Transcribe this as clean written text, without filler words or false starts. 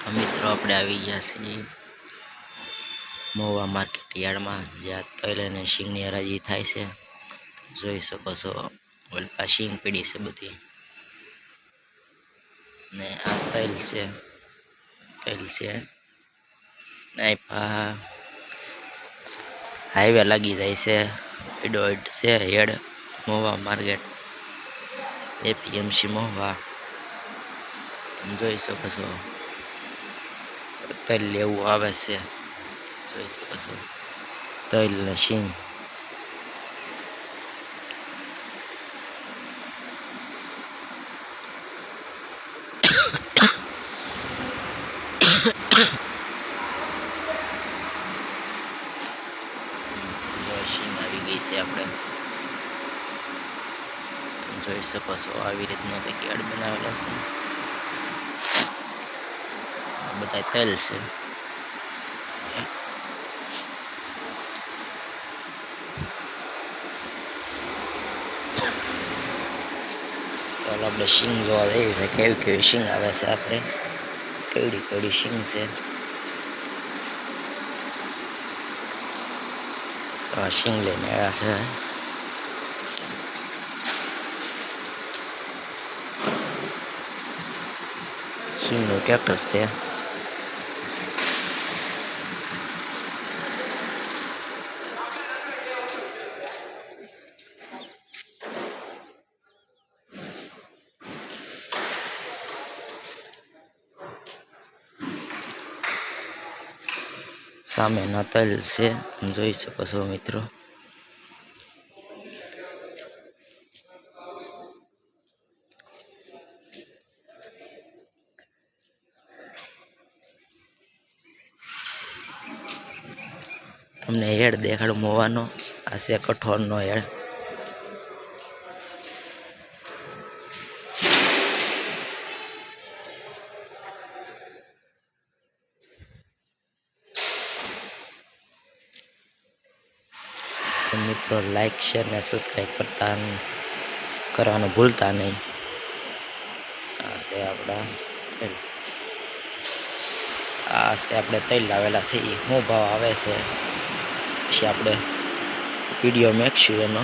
મિત્રો આપણે આવી ગયા છીએ મહુવા માર્કેટ યાર્ડમાં, જ્યાં તલ અને શીંગની હરાજી થાય છે. જોઈ શકો છો, આ શીંગ પીડી છે બધી, ને આ તલ છે. હાઈવે લાગી જાય છે, એડોડ છે હેડ મહુવા માર્કેટ, એપીએમસી મહુવા. જોઈ શકો છો, તલ લેવું આવે છે. જોઈ શકો છો, તલ ને શીંગ. શીંગ આવી ગઈ છે. આપણે જોઈ શકો છો, આવી રીતના કંઈક યાર્ડ બનાવેલા છે. બધા તલ છે. ચાલો આપણે શીંગ જોવા જઈએ છે, કેવી કેવી શીંગ આવે છે. આપણે કેવડી કેવડી શીંગ છે. શીંગ લઈને આવ્યા છે. શીંગનું ટ્રેક્ટર છે. સામેના તલ છે, તમે જોઈ શકો છો મિત્રો. તમને હેડ દેખાડું મહુવાનો. આ છે કઠોળનો હેડ. તો મિત્રો, લાઈક શેર ને સબસ્ક્રાઈબ કરવાનું ભૂલતા નહીં. આ છે આપણે તલ લાવેલા છે. શું ભાવ આવે છે પછી આપણે વિડીયો મેકશું એનો.